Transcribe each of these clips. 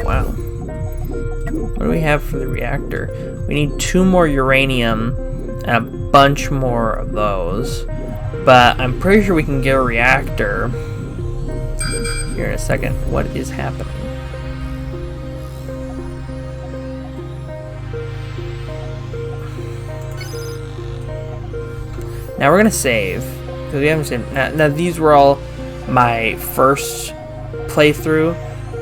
Wow. What do we have for the reactor? We need 2 more uranium and a bunch more of those. But I'm pretty sure we can get a reactor here in a second. What is happening? Now we're gonna save because we haven't saved. Now these were all my first playthrough,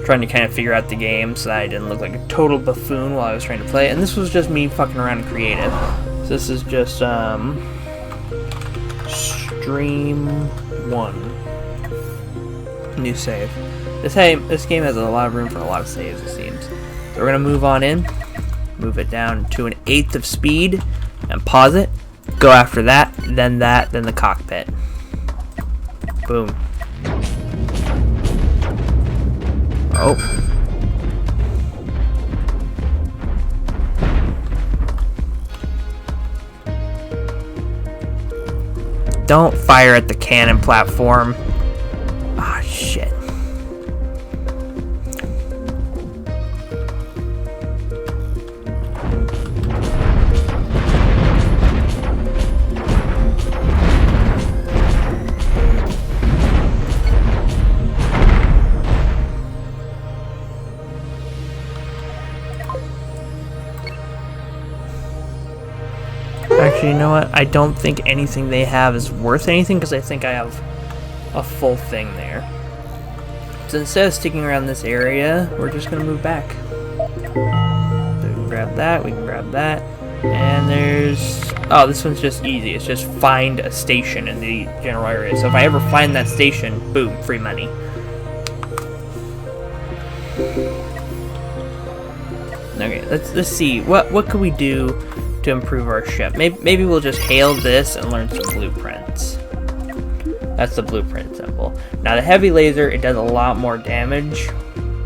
trying to kind of figure out the game so that I didn't look like a total buffoon while I was trying to play. And this was just me fucking around in creative. So this is just stream 1, new save. This game has a lot of room for a lot of saves, it seems. So we're gonna move on in, move it down to an 1/8 of speed, and pause it. Go after that, then the cockpit. Boom. Oh. Don't fire at the cannon platform. Ah, shit. Actually, you know what? I don't think anything they have is worth anything because I think I have a full thing there. So instead of sticking around this area, we're just going to move back. So we can grab that, we can grab that. And there's... Oh, this one's just easy. It's just find a station in the general area. So if I ever find that station, boom, free money. Okay, let's see. What could we do to improve our ship? Maybe we'll just hail this and learn some blueprints. That's the blueprint symbol. Now the heavy laser, it does a lot more damage.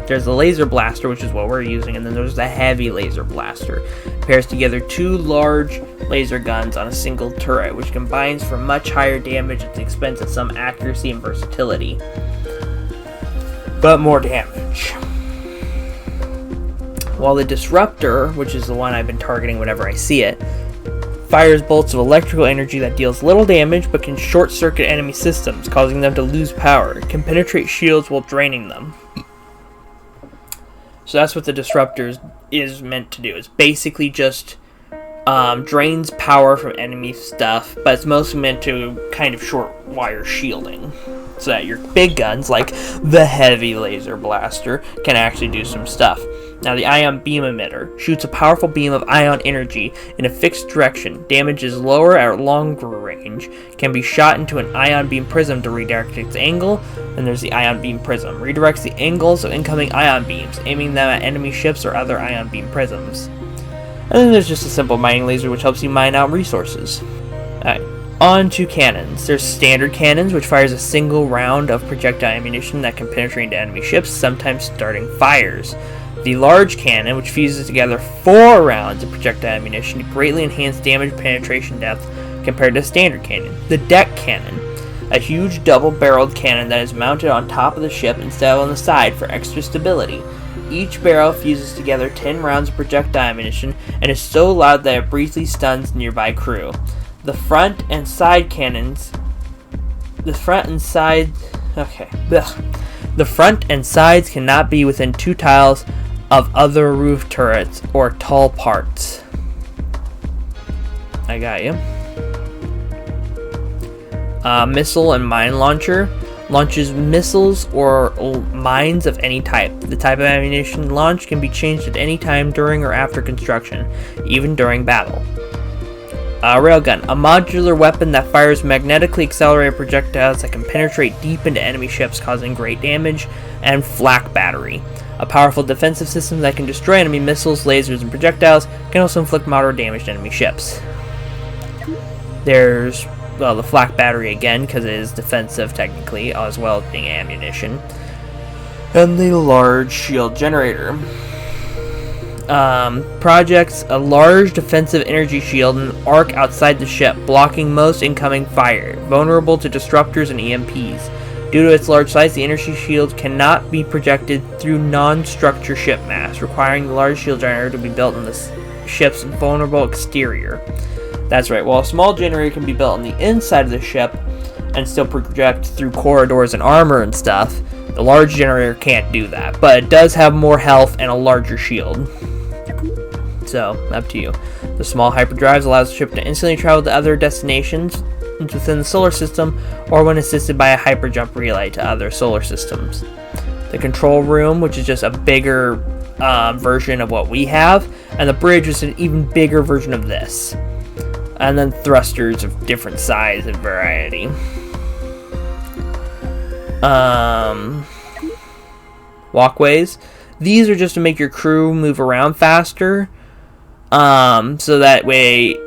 There's the laser blaster, which is what we're using, and then there's the heavy laser blaster. It pairs together 2 large laser guns on a single turret, which combines for much higher damage at the expense of some accuracy and versatility. But more damage. While the disruptor, which is the one I've been targeting whenever I see it, fires bolts of electrical energy that deals little damage but can short-circuit enemy systems, causing them to lose power. It can penetrate shields while draining them. So that's what the disruptor is meant to do. It's basically just drains power from enemy stuff, but it's mostly meant to kind of short wire shielding. So that your big guns, like the heavy laser blaster, can actually do some stuff. Now the ion beam emitter shoots a powerful beam of ion energy in a fixed direction. Damage is lower at longer range. Can be shot into an ion beam prism to redirect its angle. And there's the ion beam prism. Redirects the angles of incoming ion beams, aiming them at enemy ships or other ion beam prisms. And then there's just a simple mining laser which helps you mine out resources. Alright. On to cannons. There's standard cannons, which fires a single round of projectile ammunition that can penetrate into enemy ships, sometimes starting fires. The large cannon, which fuses together 4 rounds of projectile ammunition to greatly enhance damage penetration depth compared to standard cannon. The deck cannon, a huge double-barreled cannon that is mounted on top of the ship instead of on the side for extra stability. Each barrel fuses together 10 rounds of projectile ammunition and is so loud that it briefly stuns nearby crew. The front and side cannons... The front and sides cannot be within 2 tiles of other roof turrets or tall parts. I got you. Missile and mine launcher launches missiles or mines of any type. The type of ammunition launched can be changed at any time during or after construction, even during battle. Railgun, a modular weapon that fires magnetically accelerated projectiles that can penetrate deep into enemy ships, causing great damage. And flak battery, a powerful defensive system that can destroy enemy missiles, lasers, and projectiles, can also inflict moderate damage to enemy ships. There's, well, the flak battery again, because it is defensive technically, as well as being ammunition. And the large shield generator. projects a large defensive energy shield and arc outside the ship, blocking most incoming fire, vulnerable to disruptors and EMPs. Due to its large size, the energy shield cannot be projected through non-structure ship mass, requiring the large shield generator to be built in the ship's vulnerable exterior. That's right, while a small generator can be built on the inside of the ship and still project through corridors and armor and stuff, the large generator can't do that, but it does have more health and a larger shield. So, up to you. The small hyperdrives allows the ship to instantly travel to other destinations within the solar system, or when assisted by a hyperjump relay to other solar systems. The control room, which is just a bigger version of what we have, and the bridge is an even bigger version of this. And then thrusters of different size and variety. Walkways. These are just to make your crew move around faster. So that way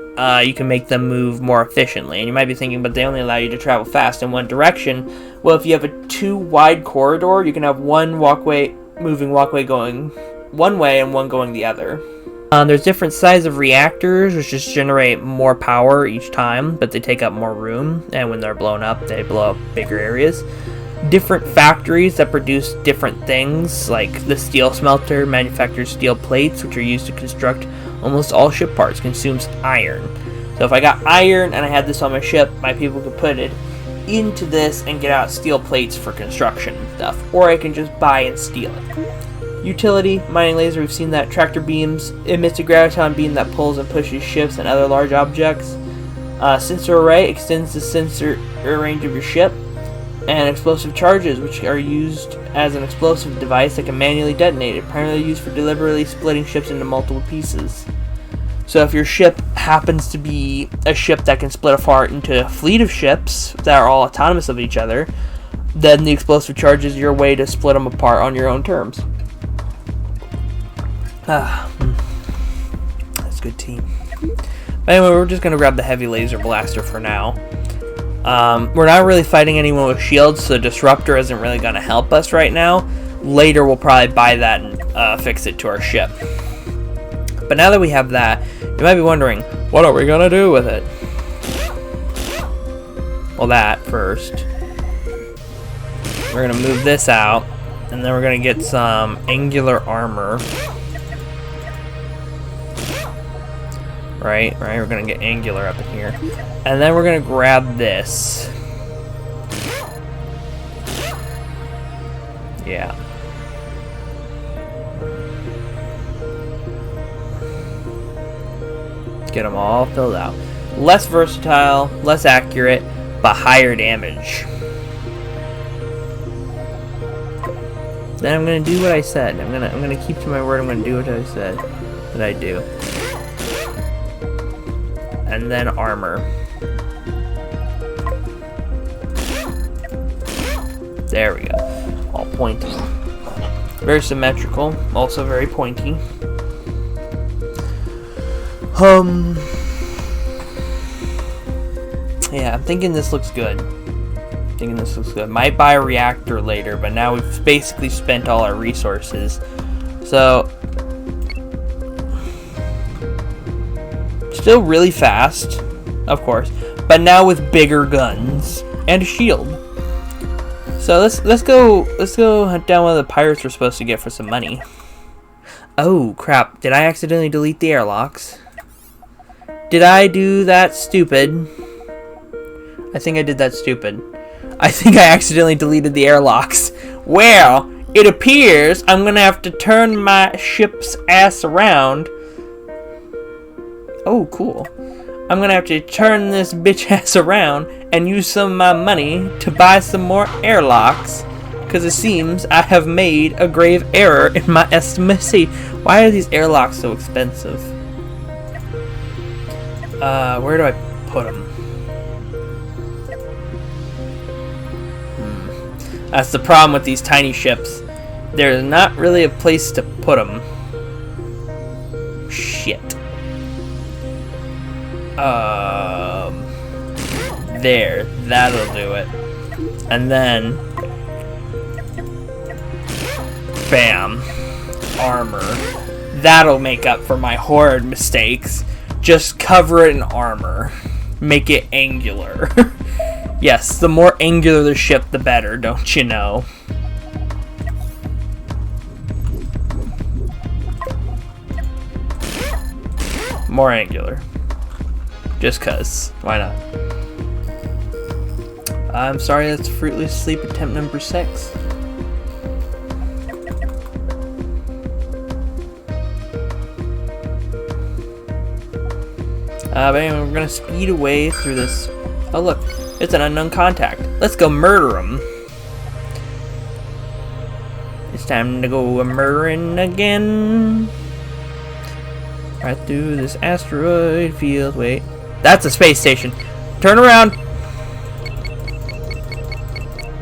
you can make them move more efficiently. And you might be thinking, but they only allow you to travel fast in one direction. Well, if you have a 2-wide corridor, you can have one moving walkway going one way and one going the other. There's different sizes of reactors, which just generate more power each time, but they take up more room. And when they're blown up, they blow up bigger areas. Different factories that produce different things, like the steel smelter manufactures steel plates, which are used to construct almost all ship parts, consumes iron. So if I got iron and I had this on my ship, my people could put it into this and get out steel plates for construction and stuff. Or I can just buy and steal it. Utility, mining laser, we've seen that. Tractor beams, emits a graviton beam that pulls and pushes ships and other large objects. Sensor array extends the sensor range of your ship. And explosive charges, which are used as an explosive device that can manually detonate it, primarily used for deliberately splitting ships into multiple pieces. So if your ship happens to be a ship that can split apart into a fleet of ships that are all autonomous of each other, then the explosive charge is your way to split them apart on your own terms. That's good team. But anyway, we're just going to grab the heavy laser blaster for now. We're not really fighting anyone with shields, so Disruptor isn't really going to help us right now. Later, we'll probably buy that and fix it to our ship. But now that we have that, you might be wondering, what are we going to do with it? Well, that first. We're going to move this out, and then we're going to get some angular armor. Right, we're gonna get angular up in here. And then we're gonna grab this. Yeah. Get them all filled out. Less versatile, less accurate, but higher damage. Then I'm gonna do what I said. I'm gonna keep to my word. I'm gonna do what I said that I do. And then armor. There we go. All pointy. Very symmetrical. Also very pointy. Yeah, I'm thinking this looks good. Might buy a reactor later, but now we've basically spent all our resources. So still really fast, of course, but now with bigger guns and a shield. So let's go hunt down one of the pirates we're supposed to get for some money. Oh crap! Did I accidentally delete the airlocks? Did I do that stupid? I think I did that stupid. I think I accidentally deleted the airlocks. Well, it appears I'm gonna have to turn my ship's ass around. Oh, cool. I'm gonna have to turn this bitch ass around and use some of my money to buy some more airlocks, because it seems I have made a grave error in my estimation. Why are these airlocks so expensive? Where do I put them? That's the problem with these tiny ships. There's not really a place to put them. Shit. There, that'll do it. And then, bam, armor. That'll make up for my horde mistakes. Just cover it in armor. Make it angular. Yes, the more angular the ship, the better, don't you know? More angular. Just cuz. Why not? I'm sorry, that's Fruitless Sleep attempt number 6. But anyway, we're gonna speed away through this. Oh look, it's an unknown contact. Let's go murder him. It's time to go murdering again. Right through this asteroid field. Wait, that's a space station. Turn around.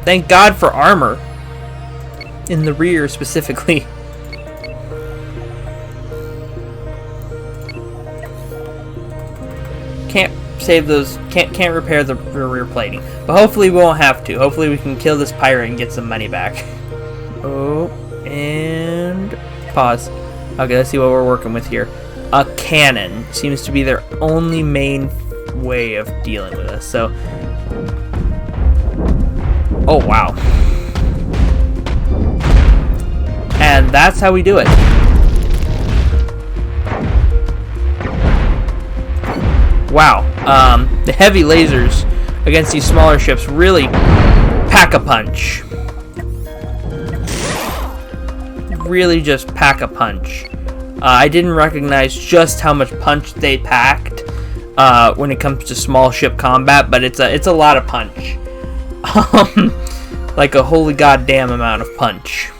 Thank God for armor. In the rear specifically. Can't save those, can't repair the rear plating, but hopefully we won't have to. Hopefully we can kill this pirate and get some money back. Oh, and pause. Okay, let's see what we're working with here. A cannon seems to be their only main way of dealing with us. So, oh wow, and that's how we do it. Wow, the heavy lasers against these smaller ships really pack a punch. Really just pack a punch. I didn't recognize just how much punch they packed when it comes to small ship combat, but it's a lot of punch. Like a holy goddamn amount of punch.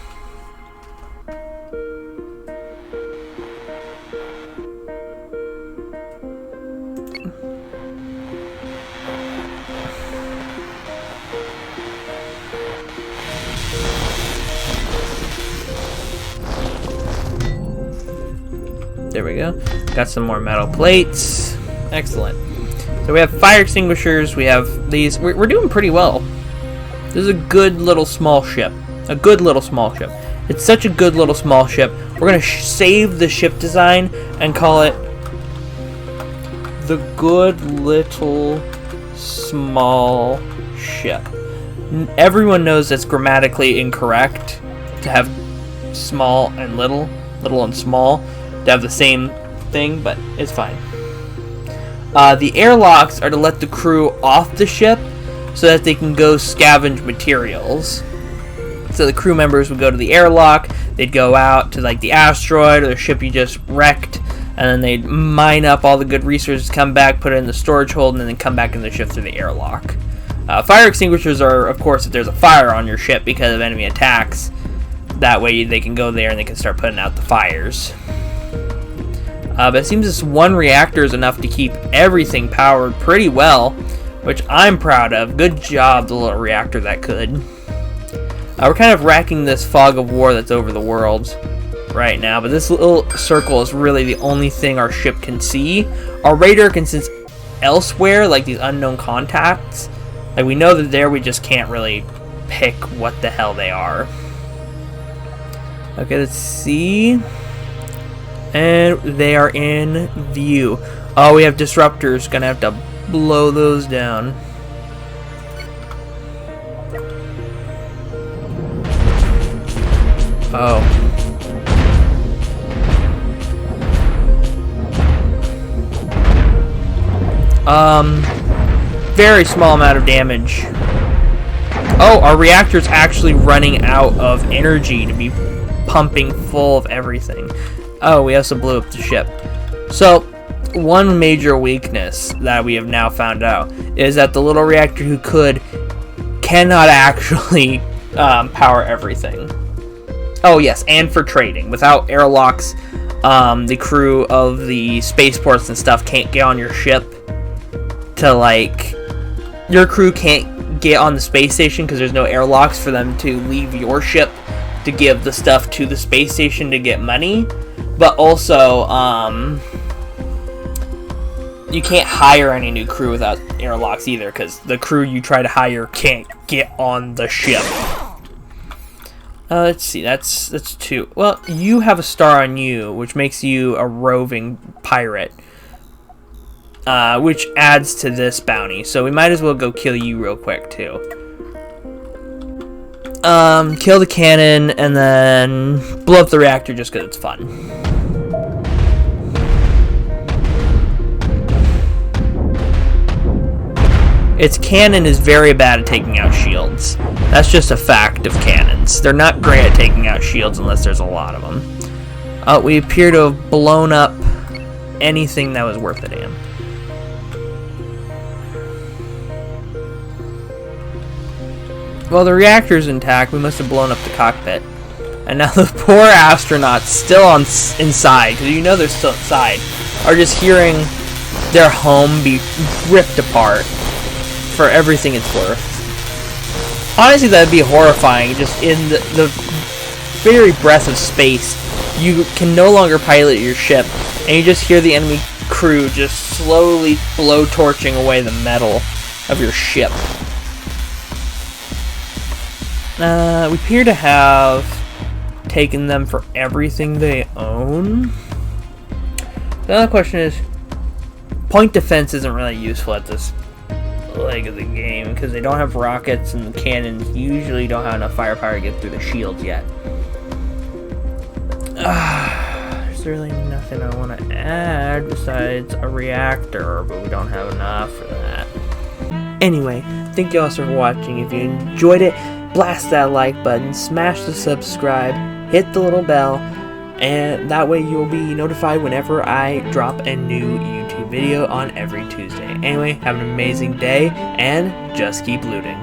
There we go. Got some more metal plates. Excellent. So we have fire extinguishers. We have these. We're doing pretty well. This is a good little small ship. A good little small ship. It's such a good little small ship. We're going to save the ship design and call it the Good Little Small Ship. Everyone knows that's grammatically incorrect to have small and little and small, to have the same thing, but it's fine. The airlocks are to let the crew off the ship so that they can go scavenge materials. So the crew members would go to the airlock, they'd go out to like the asteroid or the ship you just wrecked, and then they'd mine up all the good resources, come back, put it in the storage hold, and then come back in the ship through the airlock. Fire extinguishers are, of course, if there's a fire on your ship because of enemy attacks. That way they can go there and they can start putting out the fires. But it seems this one reactor is enough to keep everything powered pretty well, which I'm proud of. Good job, the little reactor that could. We're kind of racking this fog of war that's over the world right now, but this little circle is really the only thing our ship can see. Our radar can sense elsewhere, like these unknown contacts. Like, we know that there, we just can't really pick what the hell they are. Okay, let's see. And they are in view. Oh, we have disruptors. Gonna have to blow those down. Oh. Very small amount of damage. Oh, our reactor's actually running out of energy to be pumping full of everything. Oh, we also blew up the ship. So, one major weakness that we have now found out is that the little reactor who cannot actually power everything. Oh yes, and for trading. Without airlocks, the crew of the spaceports and stuff can't get on your ship to, like, your crew can't get on the space station because there's no airlocks for them to leave your ship to give the stuff to the space station to get money. But also, you can't hire any new crew without airlocks either, because the crew you try to hire can't get on the ship. Let's see, that's 2. Well, you have a star on you, which makes you a roving pirate. Which adds to this bounty, so we might as well go kill you real quick, too. Kill the cannon, and then blow up the reactor just because it's fun. Its cannon is very bad at taking out shields. That's just a fact of cannons. They're not great at taking out shields unless there's a lot of them. We appear to have blown up anything that was worth a damn. Well, the reactor's intact. We must have blown up the cockpit. And now the poor astronauts still inside, because you know they're still inside, are just hearing their home be ripped apart for everything it's worth. Honestly, that'd be horrifying. Just in the very breath of space, you can no longer pilot your ship, and you just hear the enemy crew just slowly blow-torching away the metal of your ship. We appear to have taken them for everything they own. The other question is, point defense isn't really useful at this leg of the game because they don't have rockets and the cannons usually don't have enough firepower to get through the shields yet. There's really nothing I want to add besides a reactor, but we don't have enough for that. Anyway, thank you all for watching. If you enjoyed it, blast that like button, smash the subscribe, hit the little bell, and that way you'll be notified whenever I drop a new YouTube video on every Tuesday. Anyway, have an amazing day, and just keep looting.